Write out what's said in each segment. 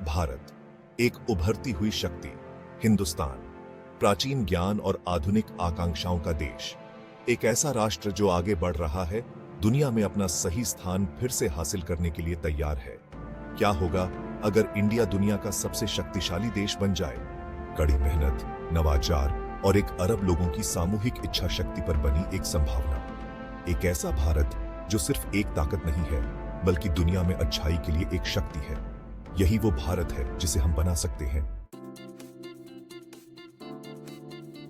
भारत, एक उभरती हुई शक्ति, हिंदुस्तान, प्राचीन ज्ञान और आधुनिक आकांक्षाओं का देश, एक ऐसा राष्ट्र जो आगे बढ़ रहा है, दुनिया में अपना सही स्थान फिर से हासिल करने के लिए तैयार है। क्या होगा अगर इंडिया दुनिया का सबसे शक्तिशाली देश बन जाए? कड़ी मेहनत, नवाचार और एक अरब लोगों की सामूहिक इच्छा शक्ति पर बनी एक संभावना। एक ऐसा भारत जो सिर्फ एक ताकत नहीं है, बल्कि दुनिया में अच्छाई के लिए एक शक्ति है। यही वो भारत है जिसे हम बना सकते हैं।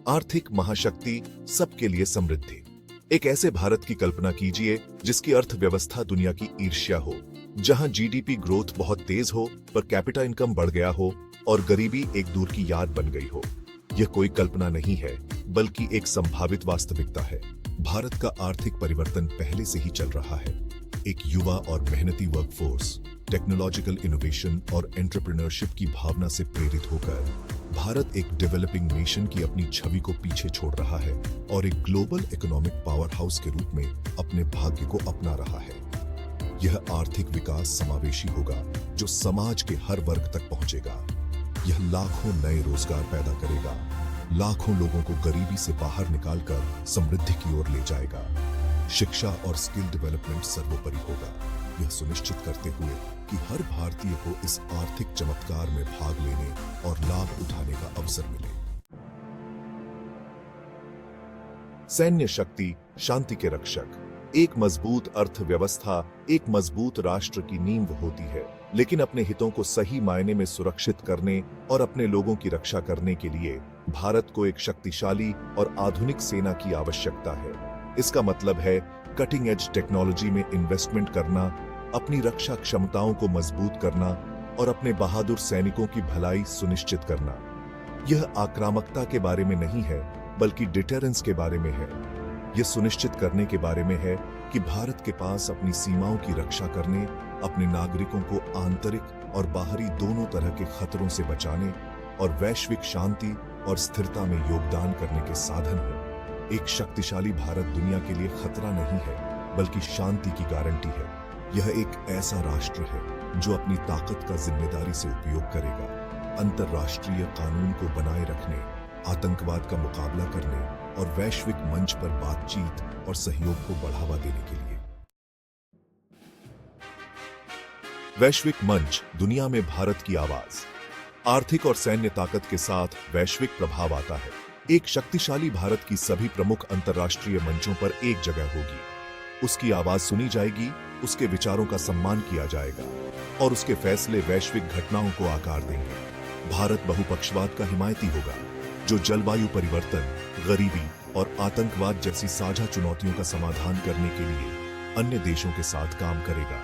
आर्थिक महाशक्ति, सबके लिए समृद्धि। एक ऐसे भारत की कल्पना कीजिए जिसकी अर्थव्यवस्था दुनिया की ईर्ष्या हो, जहां जीडीपी ग्रोथ बहुत तेज हो पर कैपिटा इनकम बढ़ गया हो और गरीबी एक दूर की याद बन गई हो। यह कोई कल्पना नहीं है, बल्कि एक संभावित वास्तविकता है। भारत का आर्थिक परिवर्तन पहले से ही चल रहा है। एक युवा और मेहनती वर्कफोर्स, टेक्नोलॉजिकल इनोवेशन और एंटरप्रेन्योरशिप की भावना से प्रेरित होकर भारत एक डेवलपिंग नेशन की अपनी छवि को पीछे छोड़ रहा है और एक ग्लोबल इकोनॉमिक पावर हाउस के रूप में अपने भाग्य को अपना रहा है। यह आर्थिक विकास समावेशी होगा जो समाज के हर वर्ग तक पहुंचेगा। यह लाखों नए रोजगार पैदा करेगा, लाखों लोगों को गरीबी से बाहर निकालकर समृद्धि की ओर ले जाएगा। शिक्षा और स्किल डेवलपमेंट सर्वोपरि होगा, यह सुनिश्चित करते हुए कि हर भारतीय को इस आर्थिक चमत्कार में भाग लेने और लाभ उठाने का अवसर मिले। सैन्य शक्ति, शांति के रक्षक। एक मजबूत अर्थव्यवस्था एक मजबूत राष्ट्र की नींव होती है, लेकिन अपने हितों को सही मायने में सुरक्षित करने और अपने लोगों की रक्षा करने के लिए भारत को एक शक्तिशाली और आधुनिक सेना की आवश्यकता है। इसका मतलब है कटिंग एज टेक्नोलॉजी में इन्वेस्टमेंट करना, अपनी रक्षा क्षमताओं को मजबूत करना और अपने बहादुर सैनिकों की भलाई सुनिश्चित करना। यह आक्रामकता के बारे में नहीं है, बल्कि डिटरेंस के बारे में है। यह सुनिश्चित करने के बारे में है कि भारत के पास अपनी सीमाओं की रक्षा करने, अपने नागरिकों को आंतरिक और बाहरी दोनों तरह के खतरों से बचाने और वैश्विक शांति और स्थिरता में योगदान करने के साधन हो। एक शक्तिशाली भारत दुनिया के लिए खतरा नहीं है, बल्कि शांति की गारंटी है। यह एक ऐसा राष्ट्र है जो अपनी ताकत का जिम्मेदारी से उपयोग करेगा, अंतर्राष्ट्रीय कानून को बनाए रखने, आतंकवाद का मुकाबला करने और वैश्विक मंच पर बातचीत और सहयोग को बढ़ावा देने के लिए। वैश्विक मंच, दुनिया में भारत की आवाज। आर्थिक और सैन्य ताकत के साथ वैश्विक प्रभाव आता है। एक शक्तिशाली भारत की सभी प्रमुख अंतर्राष्ट्रीय मंचों पर एक जगह होगी। उसकी आवाज सुनी जाएगी, उसके विचारों का सम्मान किया जाएगा और उसके फैसले वैश्विक घटनाओं को आकार देंगे। भारत बहुपक्षवाद का हिमायती होगा, जो जलवायु परिवर्तन, गरीबी और आतंकवाद जैसी साझा चुनौतियों का समाधान करने के लिए अन्य देशों के साथ काम करेगा।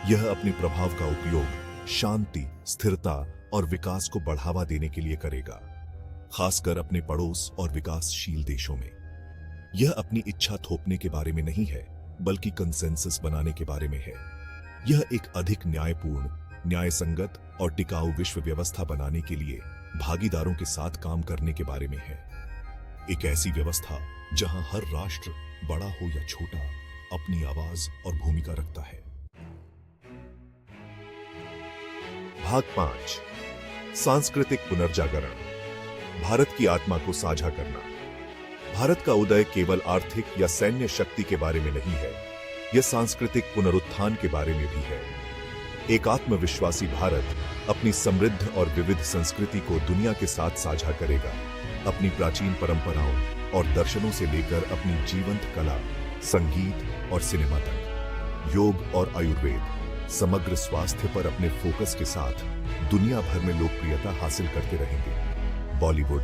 यह अपने प्रभाव का उपयोग शांति, स्थिरता और विकास को बढ़ावा देने के लिए करेगा, खासकर अपने पड़ोस और विकासशील देशों में। यह अपनी इच्छा थोपने के बारे में नहीं है, बल्कि कंसेंसस बनाने के बारे में है। यह एक अधिक न्यायपूर्ण, न्यायसंगत और टिकाऊ विश्व व्यवस्था बनाने के लिए भागीदारों के साथ काम करने के बारे में है। एक ऐसी व्यवस्था जहां हर राष्ट्र, बड़ा हो या छोटा, अपनी आवाज और भूमिका रखता है। भाग 5, सांस्कृतिक पुनर्जागरण। भारत की आत्मा को साझा करना। भारत का उदय केवल आर्थिक या सैन्य शक्ति के बारे में नहीं है, यह सांस्कृतिक पुनरुत्थान के बारे में भी है। एक आत्मविश्वासी भारत अपनी समृद्ध और विविध संस्कृति को दुनिया के साथ साझा करेगा, अपनी प्राचीन परंपराओं और दर्शनों से लेकर अपनी जीवंत कला, संगीत और सिनेमा तक। योग और आयुर्वेद समग्र स्वास्थ्य पर अपने फोकस के साथ दुनिया भर में लोकप्रियता हासिल करते रहेंगे। बॉलीवुड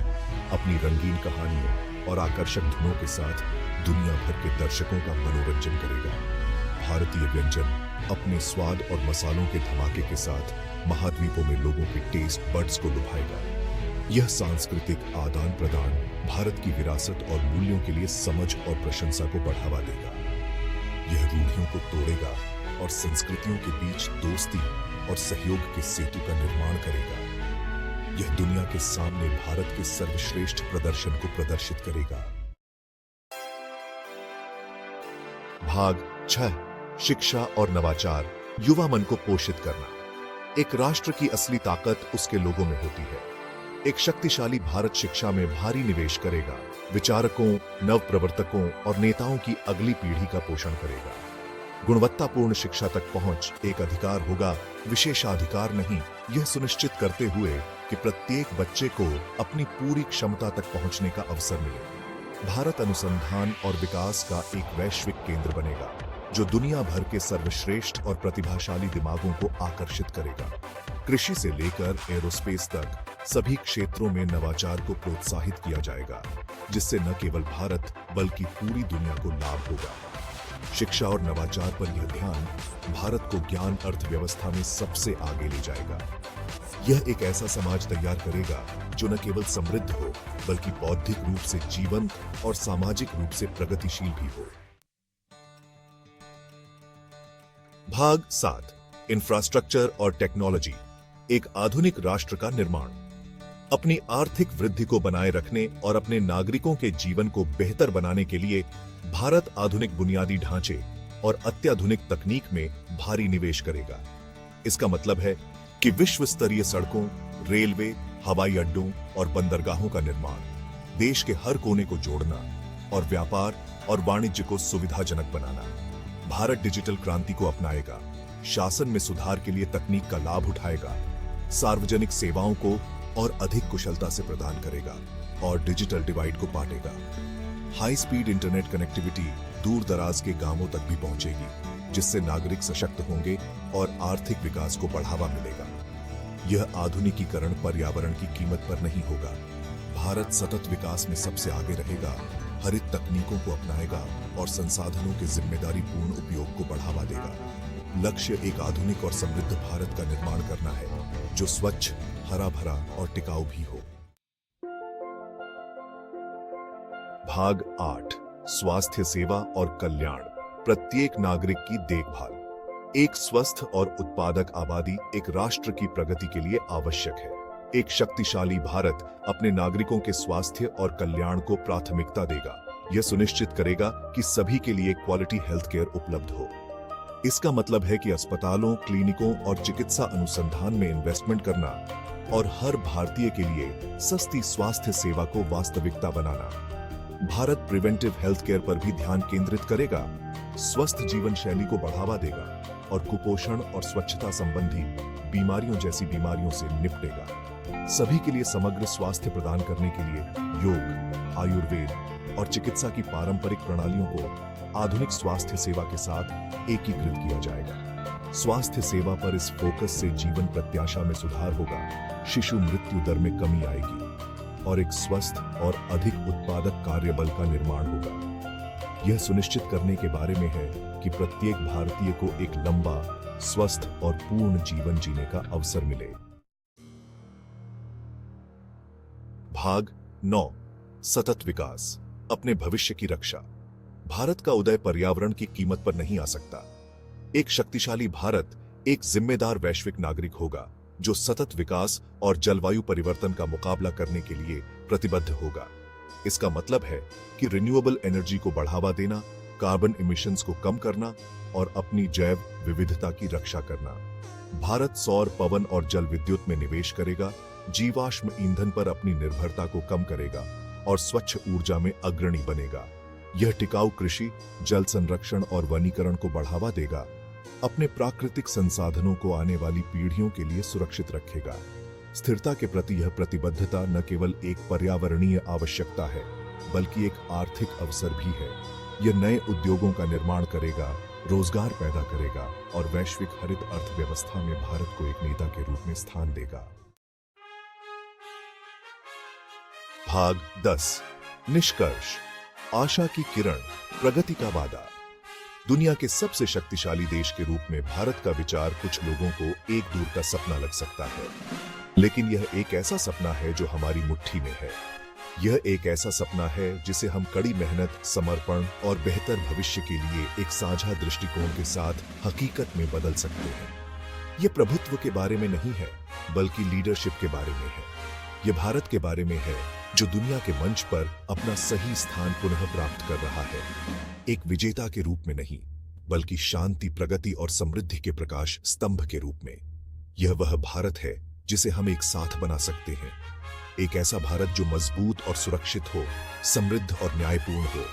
अपनी रंगीन कहानियों और आकर्षक धुनों के साथ दुनिया भर के दर्शकों का मनोरंजन करेगा। भारतीय व्यंजन अपने स्वाद और मसालों के धमाके के साथ महाद्वीपों में लोगों के टेस्ट बड्स को लुभाएगा। यह सांस्कृतिक आदान प्रदान भारत की विरासत और मूल्यों के लिए समझ और प्रशंसा को बढ़ावा देगा। यह रूढ़ियों को तोड़ेगा और संस्कृतियों के बीच दोस्ती और सहयोग के सेतु का निर्माण करेगा। यह दुनिया के सामने भारत के सर्वश्रेष्ठ प्रदर्शन को प्रदर्शित करेगा। भाग 6, शिक्षा और नवाचार, युवा मन को पोषित करना। एक राष्ट्र की असली ताकत उसके लोगों में होती है। एक शक्तिशाली भारत शिक्षा में भारी निवेश करेगा, विचारकों, नवप्रवर्तकों और नेताओं की अगली पीढ़ी का पोषण करेगा। गुणवत्तापूर्ण शिक्षा तक पहुंच एक अधिकार होगा, विशेषाधिकार नहीं, यह सुनिश्चित करते हुए कि प्रत्येक बच्चे को अपनी पूरी क्षमता तक पहुंचने का अवसर मिले। भारत अनुसंधान और विकास का एक वैश्विक केंद्र बनेगा, जो दुनिया भर के सर्वश्रेष्ठ और प्रतिभाशाली दिमागों को आकर्षित करेगा। कृषि से लेकर एरोस्पेस तक सभी क्षेत्रों में नवाचार को प्रोत्साहित किया जाएगा, जिससे न केवल भारत बल्कि पूरी दुनिया को लाभ होगा। शिक्षा और नवाचार पर यह ध्यान भारत को ज्ञान अर्थव्यवस्था में सबसे आगे ले जाएगा। यह एक ऐसा समाज तैयार करेगा जो न केवल समृद्ध हो, बल्कि बौद्धिक रूप से जीवंत और सामाजिक रूप से प्रगतिशील भी हो। भाग 7, इंफ्रास्ट्रक्चर और टेक्नोलॉजी। एक आधुनिक राष्ट्र का निर्माण। अपनी आर्थिक वृद्धि को बनाए रखने और अपने नागरिकों के जीवन को बेहतर बनाने के लिए भारत आधुनिक बुनियादी ढांचे और अत्याधुनिक तकनीक में भारी निवेश करेगा। इसका मतलब है कि विश्व स्तरीय सड़कों, रेलवे, हवाई अड्डों और बंदरगाहों का निर्माण, देश के हर कोने को जोड़ना और व्यापार और वाणिज्य को सुविधाजनक बनाना। भारत डिजिटल क्रांति को अपनाएगा, शासन में सुधार के लिए तकनीक का लाभ उठाएगा, सार्वजनिक सेवाओं को और अधिक कुशलता से प्रदान करेगा और डिजिटल डिवाइड को पाटेगा। हाई स्पीड इंटरनेट कनेक्टिविटी दूर दराज के गांवों तक भी पहुंचेगी, जिससे नागरिक सशक्त होंगे और आर्थिक विकास को बढ़ावा मिलेगा। यह आधुनिकीकरण पर्यावरण की कीमत पर नहीं होगा। भारत सतत विकास में सबसे आगे रहेगा, हरित तकनीकों को अपनाएगा और संसाधनों के जिम्मेदारीपूर्ण उपयोग को बढ़ावा देगा। लक्ष्य एक आधुनिक और समृद्ध भारत का निर्माण करना है, जो स्वच्छ, हरा भरा और टिकाऊ भी हो। भाग 8, स्वास्थ्य सेवा और कल्याण। प्रत्येक नागरिक की देखभाल। एक स्वस्थ और उत्पादक आबादी एक राष्ट्र की प्रगति के लिए आवश्यक है। एक शक्तिशाली भारत अपने नागरिकों के स्वास्थ्य और कल्याण को प्राथमिकता देगा। यह सुनिश्चित करेगा कि सभी के लिए क्वालिटी हेल्थ केयर उपलब्ध हो। इसका मतलब है कि अस्पतालों, क्लिनिकों और चिकित्सा अनुसंधान में इन्वेस्टमेंट करना और हर भारतीय के लिए सस्ती स्वास्थ्य सेवा को वास्तविकता बनाना। भारत प्रिवेंटिव हेल्थ केयर पर भी ध्यान केंद्रित करेगा, स्वस्थ जीवन शैली को बढ़ावा देगा और कुपोषण और स्वच्छता संबंधी बीमारियों जैसी बीमारियों से निपटेगा। सभी के लिए समग्र स्वास्थ्य प्रदान करने के लिए योग, आयुर्वेद और चिकित्सा की पारंपरिक प्रणालियों को आधुनिक स्वास्थ्य सेवा के साथ एकीकृत किया जाएगा। स्वास्थ्य सेवा पर इस फोकस से जीवन प्रत्याशा में सुधार होगा, शिशु मृत्यु दर में कमी आएगी और एक स्वस्थ और अधिक उत्पादक कार्यबल का निर्माण होगा। यह सुनिश्चित करने के बारे में है कि प्रत्येक भारतीय को एक लंबा, स्वस्थ और पूर्ण जीवन जीने का अवसर मिले। भाग 9, सतत विकास, अपने भविष्य की रक्षा। भारत का उदय पर्यावरण की कीमत पर नहीं आ सकता। एक शक्तिशाली भारत एक जिम्मेदार वैश्विक नागरिक होगा, जो सतत विकास और जलवायु परिवर्तन का मुकाबला करने के लिए प्रतिबद्ध होगा। इसका मतलब है कि रिन्यूएबल एनर्जी को बढ़ावा देना, कार्बन इमिशंस को कम करना और अपनी जैव विविधता की रक्षा करना। भारत सौर, पवन और जल विद्युत में निवेश करेगा, जीवाश्म ईंधन पर अपनी निर्भरता को कम करेगा और स्वच्छ ऊर्जा में अग्रणी बनेगा। यह टिकाऊ कृषि, जल संरक्षण और वनीकरण को बढ़ावा देगा, अपने प्राकृतिक संसाधनों को आने वाली पीढ़ियों के लिए सुरक्षित रखेगा। स्थिरता के प्रति यह प्रतिबद्धता न केवल एक पर्यावरणीय आवश्यकता है, बल्कि एक आर्थिक अवसर भी है। यह नए उद्योगों का निर्माण करेगा, रोजगार पैदा करेगा और वैश्विक हरित अर्थव्यवस्था में भारत को एक नेता के रूप में स्थान देगा। भाग 10, निष्कर्ष, आशा की किरण, प्रगति का वादा। दुनिया के सबसे शक्तिशाली देश के रूप में भारत का विचार कुछ लोगों को एक दूर का सपना लग सकता है, लेकिन यह एक ऐसा सपना है जो हमारी मुट्ठी में है। यह एक ऐसा सपना है जिसे हम कड़ी मेहनत, समर्पण और बेहतर भविष्य के लिए एक साझा दृष्टिकोण के साथ हकीकत में बदल सकते हैं। यह प्रभुत्व के बारे में नहीं है, बल्कि लीडरशिप के बारे में है। यह भारत के बारे में है, जो दुनिया के मंच पर अपना सही स्थान पुनः प्राप्त कर रहा है, एक विजेता के रूप में नहीं, बल्कि शांति, प्रगति और समृद्धि के प्रकाश स्तंभ के रूप में। यह वह भारत है जिसे हम एक साथ बना सकते हैं। एक ऐसा भारत जो मजबूत और सुरक्षित हो, समृद्ध और न्यायपूर्ण हो,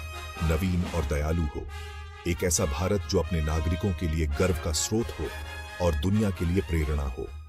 नवीन और दयालु हो। एक ऐसा भारत जो अपने नागरिकों के लिए गर्व का स्रोत हो और दुनिया के लिए प्रेरणा हो।